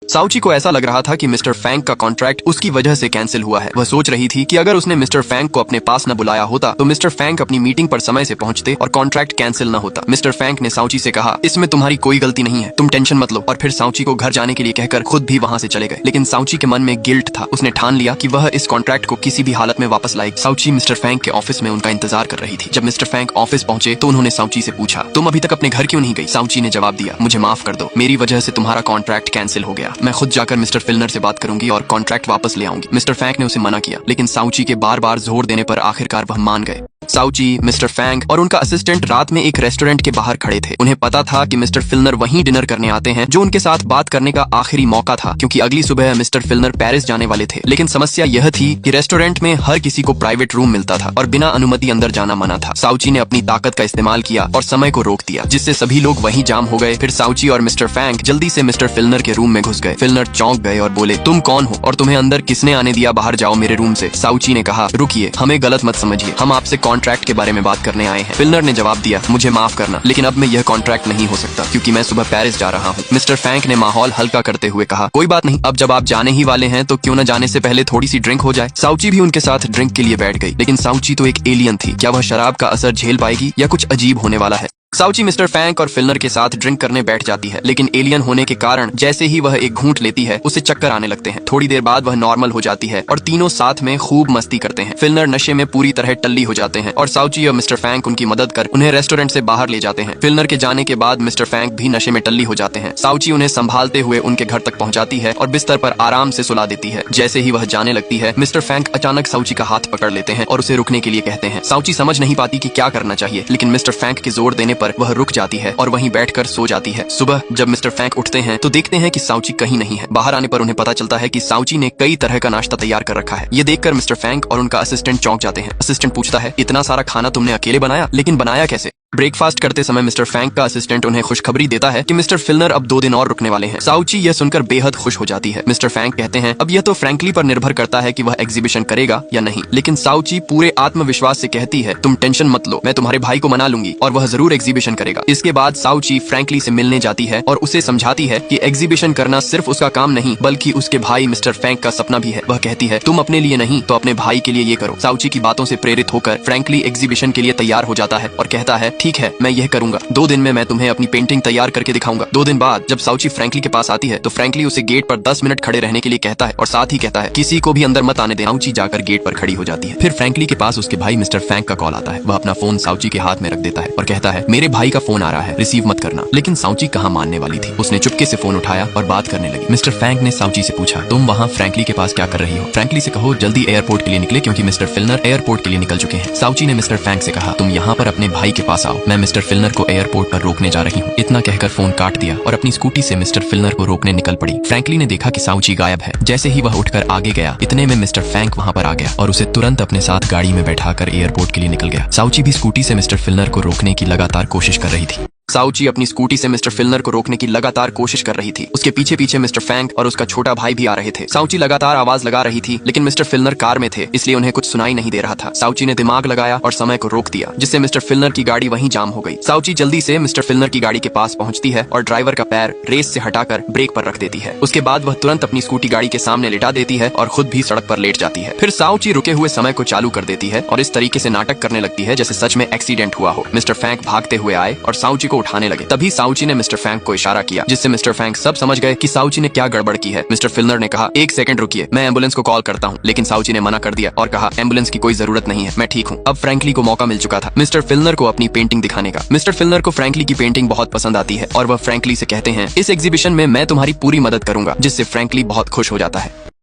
साउची को ऐसा लग रहा था कि मिस्टर फैंग का कॉन्ट्रैक्ट उसकी वजह से कैंसिल हुआ है। वह सोच रही थी कि अगर उसने मिस्टर फैंग को अपने पास न बुलाया होता तो मिस्टर फैंग अपनी मीटिंग पर समय से पहुंचते और कॉन्ट्रैक्ट कैंसिल न होता। मिस्टर फैंग ने साउची से कहा, इसमें तुम्हारी कोई गलती नहीं है, तुम टेंशन मत लो। और फिर साउची को घर जाने के लिए कहकर खुद भी वहाँ से चले गए। लेकिन साउची के मन में गिल्ट था। उसने ठान लिया कि वह इस कॉन्ट्रैक्ट को किसी भी हालत में वापस लाएगी। साउची मिस्टर फैंग के ऑफिस में उनका इंतजार कर रही थी। जब मिस्टर फैंग ऑफिस पहुंचे तो उन्होंने साउची से पूछा, तुम अभी तक अपने घर क्यों नहीं गई? साउची ने जवाब दिया, मुझे माफ कर दो, मेरी वजह से तुम्हारा कॉन्ट्रैक्ट कैंसिल हो गया। मैं खुद जाकर मिस्टर फिल्नर से बात करूंगी और कॉन्ट्रैक्ट वापस ले आऊंगी। मिस्टर फैंग ने उसे मना किया, लेकिन साउची के बार बार जोर देने पर आखिरकार वह मान गए। साउची, मिस्टर फैंग और उनका असिस्टेंट रात में एक रेस्टोरेंट के बाहर खड़े थे। उन्हें पता था कि मिस्टर फिल्नर वहीं डिनर करने आते हैं, जो उनके साथ बात करने का आखिरी मौका था, क्योंकि अगली सुबह मिस्टर फिल्नर पेरिस जाने वाले थे। लेकिन समस्या यह थी कि रेस्टोरेंट में हर किसी को प्राइवेट रूम मिलता था और बिना अनुमति अंदर जाना मना था। साउची ने अपनी ताकत का इस्तेमाल किया और समय को रोक दिया, जिससे सभी लोग वहीं जाम हो गए। फिर साउची और मिस्टर फैंग जल्दी से मिस्टर फिल्नर के रूम में घुस गए। फिल्नर चौंक गए और बोले, तुम कौन हो और तुम्हें अंदर किसने आने दिया? बाहर जाओ मेरे रूम से। साउची ने कहा, रुकिए, हमें गलत मत समझिए, हम आपसे कॉन्ट्रैक्ट के बारे में बात करने आए हैं। फिल्नर ने जवाब दिया, मुझे माफ करना, लेकिन अब मैं यह कॉन्ट्रैक्ट नहीं हो सकता, क्योंकि मैं सुबह पेरिस जा रहा हूँ। मिस्टर फैंक ने माहौल हल्का करते हुए कहा, कोई बात नहीं, अब जब आप जाने ही वाले हैं तो क्यों न जाने से पहले थोड़ी सी ड्रिंक हो जाए। साउची भी उनके साथ ड्रिंक के लिए बैठ गई, लेकिन साउची तो एक एलियन थी। क्या वह शराब का असर झेल पाएगी या कुछ अजीब होने वाला है? साउची मिस्टर फैंक और फिल्नर के साथ ड्रिंक करने बैठ जाती है, लेकिन एलियन होने के कारण जैसे ही वह एक घूंट लेती है उसे चक्कर आने लगते हैं। थोड़ी देर बाद वह नॉर्मल हो जाती है और तीनों साथ में खूब मस्ती करते हैं। फिल्नर नशे में पूरी तरह टल्ली हो जाते हैं और साउची और मिस्टर फैंक उनकी मदद कर उन्हें रेस्टोरेंट से बाहर ले जाते हैं। फिल्नर के जाने के बाद मिस्टर फैंक भी नशे में टल्ली हो जाते हैं। साउची उन्हें संभालते हुए उनके घर तक पहुंचाती है और बिस्तर पर आराम से सुला देती है। जैसे ही वह जाने लगती है, मिस्टर फैंक अचानक साउची का हाथ पकड़ लेते हैं और उसे रुकने के लिए कहते हैं। साउची समझ नहीं पाती कि क्या करना चाहिए, लेकिन मिस्टर फैंक के जोर देने पर वह रुक जाती है और वहीं बैठकर सो जाती है। सुबह जब मिस्टर फैंक उठते हैं तो देखते हैं कि साउची कहीं नहीं है। बाहर आने पर उन्हें पता चलता है कि साउची ने कई तरह का नाश्ता तैयार कर रखा है। ये देखकर मिस्टर फैंक और उनका असिस्टेंट चौंक जाते हैं। असिस्टेंट पूछता है, इतना सारा खाना तुमने अकेले बनाया, लेकिन बनाया कैसे? ब्रेकफास्ट करते समय मिस्टर फैंक का असिस्टेंट उन्हें खुशखबरी देता है कि मिस्टर फिल्नर अब 2 दिन और रुकने वाले हैं। साउची यह सुनकर बेहद खुश हो जाती है। मिस्टर फैंक कहते हैं, अब यह तो फ्रैंकली पर निर्भर करता है कि वह एग्जीबिशन करेगा या नहीं। लेकिन साउची पूरे आत्मविश्वास से कहती है, तुम टेंशन मत लो, मैं तुम्हारे भाई को मना लूंगी और वह जरूर एग्जीबिशन करेगा। इसके बाद साउची फ्रैंकली से मिलने जाती है और उसे समझाती है कि एग्जीबिशन करना सिर्फ उसका काम नहीं, बल्कि उसके भाई मिस्टर फैंक का सपना भी है। वह कहती है, तुम अपने लिए नहीं तो अपने भाई के लिए ये करो। साउची की बातों से प्रेरित होकर फ्रैंकली एग्जीबिशन के लिए तैयार हो जाता है और कहता है, ठीक है, मैं यह करूंगा। 2 दिन में मैं तुम्हें अपनी पेंटिंग तैयार करके दिखाऊंगा। 2 दिन बाद जब साउची फ्रैंकली के पास आती है तो फ्रैंकली उसे गेट पर 10 मिनट खड़े रहने के लिए कहता है और साथ ही कहता है, किसी को भी अंदर मत आने देना। साउची जाकर गेट पर खड़ी हो जाती है। फिर फ्रैंकली के पास उसके भाई मिस्टर फैंक का कॉल आता है। वह अपना फोन साउची के हाथ में रख देता है और कहता है, मेरे भाई का फोन आ रहा है, रिसीव मत करना। लेकिन साउची कहाँ मानने वाली थी। उसने चुपके से फोन उठाया और बात करने लगी। मिस्टर फैंक ने साउची से पूछा, तुम वहाँ फ्रैंकली के पास क्या कर रही हो? फ्रैंकली से कहो जल्दी एयरपोर्ट के लिए निकले, क्योंकि मिस्टर फिल्नर एयरपोर्ट के लिए निकल चुके हैं। साउची ने मिस्टर फैंक से कहा, तुम यहाँ पर अपने भाई के पास आओ, मैं मिस्टर फिल्नर को एयरपोर्ट पर रोकने जा रही हूँ। इतना कहकर फोन काट दिया और अपनी स्कूटी से मिस्टर फिल्नर को रोकने निकल पड़ी। फ्रैंकली ने देखा कि साउची गायब है। जैसे ही वह उठकर आगे गया, इतने में मिस्टर फैंक वहाँ पर आ गया और उसे तुरंत अपने साथ गाड़ी में बैठाकर एयरपोर्ट के लिए निकल गया। साउची भी स्कूटी से मिस्टर फिल्नर को रोकने की लगातार कोशिश कर रही थी। साउची अपनी स्कूटी से मिस्टर फिल्नर को रोकने की लगातार कोशिश कर रही थी। उसके पीछे पीछे मिस्टर फैंक और उसका छोटा भाई भी आ रहे थे। साउची लगातार आवाज लगा रही थी, लेकिन मिस्टर फिल्नर कार में थे, इसलिए उन्हें कुछ सुनाई नहीं दे रहा था। साउची ने दिमाग लगाया और समय को रोक दिया, जिससे मिस्टर फिल्नर की गाड़ी वहीं जाम हो गई। साउची जल्दी से मिस्टर फिल्नर की गाड़ी के पास पहुंचती है और ड्राइवर का पैर रेस से हटाकर ब्रेक पर रख देती है। उसके बाद वह तुरंत अपनी स्कूटी गाड़ी के सामने लिटा देती है और खुद भी सड़क पर लेट जाती है। फिर साउची रुके हुए समय को चालू कर देती है और इस तरीके से नाटक करने लगती है जैसे सच में एक्सीडेंट हुआ हो। मिस्टर फैंक भागते हुए आए और साउची को उठाने लगे। तभी साउची ने मिस्टर फैंक को इशारा किया, जिससे मिस्टर फैंक सब समझ गए कि साउची ने क्या गड़बड़ की है। मिस्टर फिल्नर ने कहा, 1 सेकंड रुकिए, मैं एम्बुलेंस को कॉल करता हूँ। लेकिन साउची ने मना कर दिया और कहा, एम्बुलेंस की कोई जरूरत नहीं है, मैं ठीक हूँ। अब फ्रैंकली को मौका मिल चुका था मिस्टर फिल्नर को अपनी पेंटिंग दिखाने का। मिस्टर फिल्नर को फ्रैंकली की पेंटिंग बहुत पसंद आती है और वह फ्रैंकली से कहते हैं, इस एग्जीबिशन में मैं तुम्हारी पूरी मदद करूंगा, जिससे फ्रैंकली बहुत खुश हो जाता है।